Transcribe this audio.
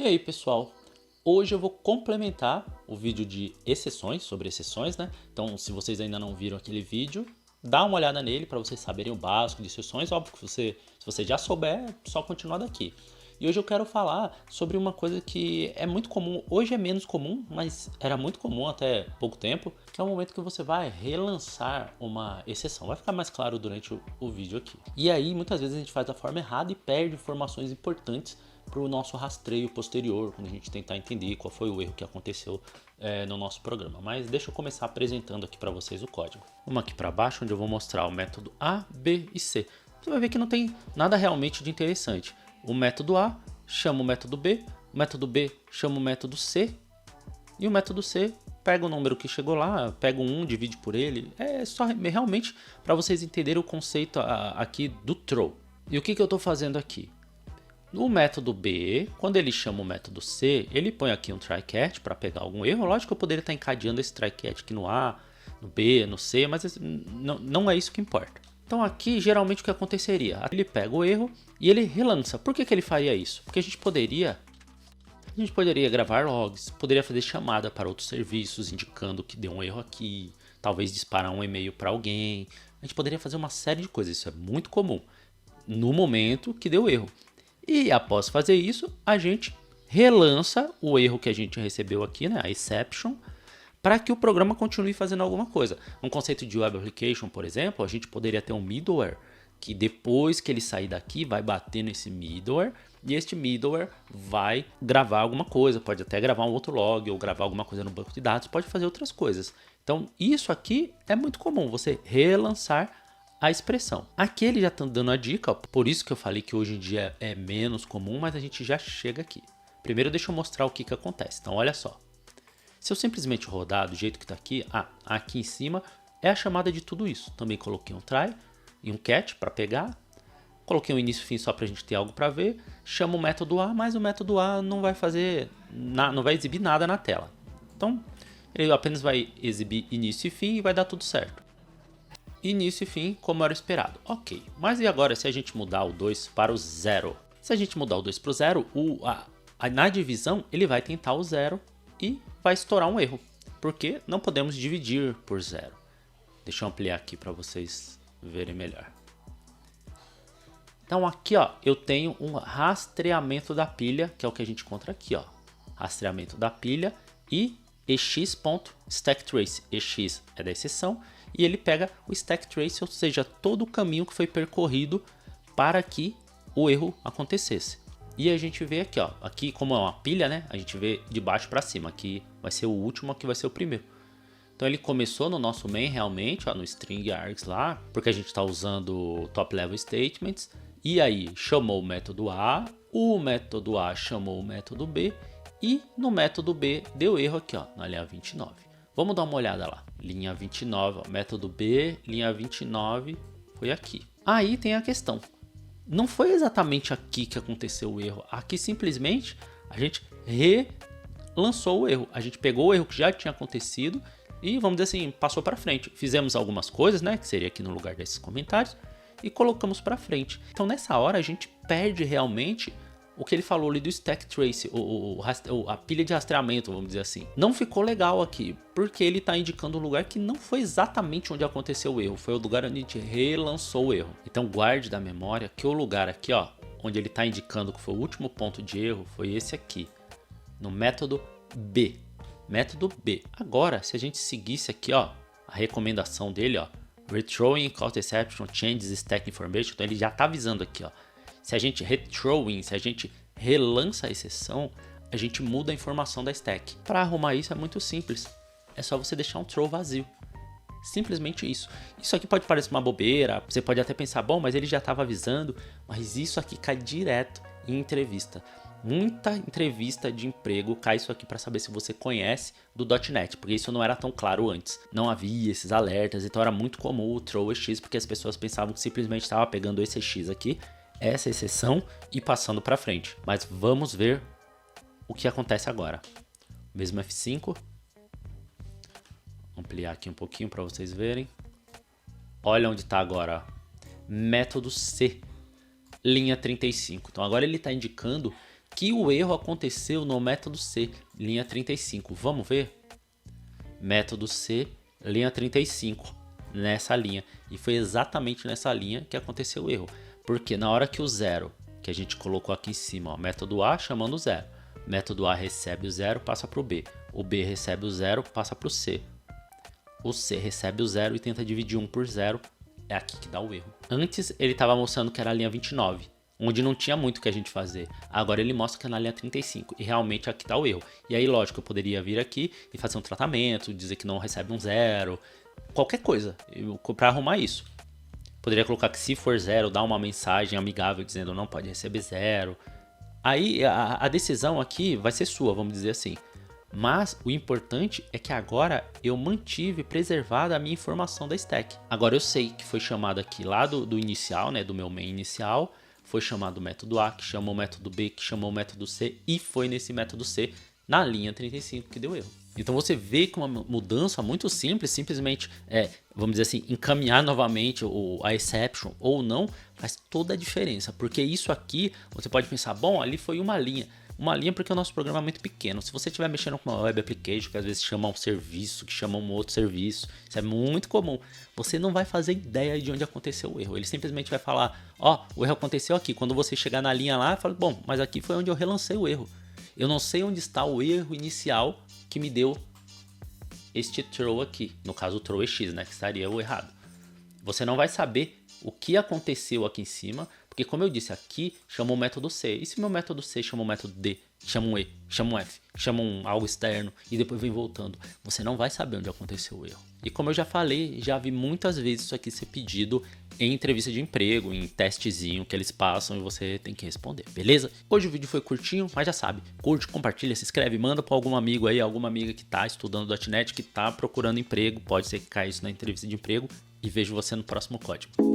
E aí, pessoal? Hoje eu vou complementar o vídeo de exceções, sobre exceções, né? Então, se vocês ainda não viram aquele vídeo, dá uma olhada nele para vocês saberem o básico de exceções. Óbvio que se você já souber, é só continuar daqui. E hoje eu quero falar sobre uma coisa que é muito comum, hoje é menos comum, mas era muito comum até pouco tempo, que é o momento que você vai relançar uma exceção. Vai ficar mais claro durante o vídeo aqui. E aí, muitas vezes a gente faz da forma errada e perde informações importantes para o nosso rastreio posterior, quando a gente tentar entender qual foi o erro que aconteceu no nosso programa. Mas deixa eu começar apresentando aqui para vocês o código. Vamos aqui para baixo, onde eu vou mostrar o método A, B e C. Você vai ver que não tem nada realmente de interessante. O método A chama o método B chama o método C, e o método C pega o número que chegou lá, pega um, divide por ele. É só realmente para vocês entenderem o conceito aqui do throw. E o que eu estou fazendo aqui? No método B, quando ele chama o método C, ele põe aqui um try catch para pegar algum erro. Lógico que eu poderia estar encadeando esse try catch aqui no A, no B, no C, mas não é isso que importa. Então aqui, geralmente o que aconteceria? Ele pega o erro e ele relança. Por que ele faria isso? Porque a gente poderia gravar logs, poderia fazer chamada para outros serviços indicando que deu um erro aqui, talvez disparar um e-mail para alguém. A gente poderia fazer uma série de coisas, isso é muito comum no momento que deu erro. E após fazer isso, a gente relança o erro que a gente recebeu aqui, né, a exception, para que o programa continue fazendo alguma coisa. No conceito de web application, por exemplo, a gente poderia ter um middleware que depois que ele sair daqui vai bater nesse middleware e este middleware vai gravar alguma coisa, pode até gravar um outro log ou gravar alguma coisa no banco de dados, pode fazer outras coisas. Então isso aqui é muito comum, você relançar a expressão. Aqui ele já está dando a dica, por isso que eu falei que hoje em dia é menos comum, mas a gente já chega aqui. Primeiro deixa eu mostrar o que acontece. Então olha só. Se eu simplesmente rodar do jeito que está aqui, aqui em cima é a chamada de tudo isso. Também coloquei um try e um catch para pegar. Coloquei um início e fim só para a gente ter algo para ver. Chamo o método A, mas o método A não vai fazer, não vai exibir nada na tela. Então ele apenas vai exibir início e fim e vai dar tudo certo. Início e fim, como era esperado. Ok, mas e agora se a gente mudar o 2 para o 0? Se a gente mudar o 2 para o 0, na divisão ele vai tentar o 0 e vai estourar um erro, porque não podemos dividir por 0. Deixa eu ampliar aqui para vocês verem melhor. Então aqui ó, eu tenho um rastreamento da pilha, que é o que a gente encontra aqui, ó. Rastreamento da pilha e ex.stacktrace. Ex é da exceção e ele pega o stack trace, ou seja, todo o caminho que foi percorrido para que o erro acontecesse. E a gente vê aqui, ó, aqui como é uma pilha, né? A gente vê de baixo para cima. Aqui vai ser o último, aqui vai ser o primeiro. Então ele começou no nosso main realmente, ó, no string args lá, porque a gente está usando top level statements. E aí chamou o método A chamou o método B e no método B deu erro aqui, ó, na linha 29. Vamos dar uma olhada lá. Linha 29, ó, método B, linha 29 foi aqui. Aí tem a questão. Não foi exatamente aqui que aconteceu o erro. Aqui simplesmente a gente relançou o erro. A gente pegou o erro que já tinha acontecido e, vamos dizer assim, passou para frente. Fizemos algumas coisas, né, que seria aqui no lugar desses comentários, e colocamos para frente. Então nessa hora a gente perde realmente o que ele falou ali do stack trace, a pilha de rastreamento, vamos dizer assim. Não ficou legal aqui, porque ele está indicando um lugar que não foi exatamente onde aconteceu o erro, foi o lugar onde a gente relançou o erro. Então guarde da memória que o lugar aqui, ó, onde ele está indicando que foi o último ponto de erro, foi esse aqui, no método B. Método B. Agora, se a gente seguisse aqui, ó, a recomendação dele, ó, Rethrowing Caught Exception Changes Stack Information, então ele já está avisando aqui, ó. Se a gente se a gente relança a exceção, a gente muda a informação da stack. Para arrumar isso é muito simples. É só você deixar um throw vazio. Simplesmente isso. Isso aqui pode parecer uma bobeira. Você pode até pensar, bom, mas ele já estava avisando. Mas isso aqui cai direto em entrevista. Muita entrevista de emprego cai isso aqui para saber se você conhece do .NET, porque isso não era tão claro antes. Não havia esses alertas, então era muito comum o throw EX, porque as pessoas pensavam que simplesmente estava pegando esse EX aqui, essa exceção, e passando para frente. Mas vamos ver o que acontece agora. Mesmo F5. Vou ampliar aqui um pouquinho para vocês verem. Olha onde está agora. Método C, linha 35. Então agora ele está indicando que o erro aconteceu no método C, linha 35. Vamos ver? Método C, linha 35, nessa linha. E foi exatamente nessa linha que aconteceu o erro. Porque na hora que o zero, que a gente colocou aqui em cima, ó, método A chamando o zero. Método A recebe o zero, passa para o B. O B recebe o zero, passa para o C. O C recebe o zero e tenta dividir 1 por 0. É aqui que dá o erro. Antes ele estava mostrando que era a linha 29, onde não tinha muito o que a gente fazer. Agora ele mostra que é na linha 35 e realmente aqui está o erro. E aí, lógico, eu poderia vir aqui e fazer um tratamento, dizer que não recebe um zero, qualquer coisa para arrumar isso. Poderia colocar que se for zero, dar uma mensagem amigável dizendo não pode receber zero. Aí a decisão aqui vai ser sua, vamos dizer assim. Mas o importante é que agora eu mantive preservada a minha informação da stack. Agora eu sei que foi chamado aqui lá do inicial, né, do meu main inicial, foi chamado o método A, que chamou o método B, que chamou o método C, e foi nesse método C, na linha 35, que deu erro. Então você vê que uma mudança muito simples, simplesmente, vamos dizer assim, encaminhar novamente a exception ou não, faz toda a diferença. Porque isso aqui, você pode pensar, bom, ali foi uma linha. Uma linha porque o nosso programa é muito pequeno. Se você estiver mexendo com uma web application, que às vezes chama um serviço, que chama um outro serviço, isso é muito comum. Você não vai fazer ideia de onde aconteceu o erro. Ele simplesmente vai falar, ó, o erro aconteceu aqui. Quando você chegar na linha lá, fala, bom, mas aqui foi onde eu relancei o erro. Eu não sei onde está o erro inicial que me deu este throw aqui. No caso, o throw é X, né? Que estaria o errado. Você não vai saber o que aconteceu aqui em cima, porque como eu disse, aqui chamou o método C. E se meu método C chama o método D, chama um E, chama um F, chama algo externo e depois vem voltando, você não vai saber onde aconteceu o erro. E como eu já falei, já vi muitas vezes isso aqui ser pedido em entrevista de emprego, em testezinho que eles passam e você tem que responder, beleza? Hoje o vídeo foi curtinho, mas já sabe, curte, compartilha, se inscreve, manda para algum amigo aí, alguma amiga que tá estudando .NET, que tá procurando emprego, pode ser que caia isso na entrevista de emprego, e vejo você no próximo código.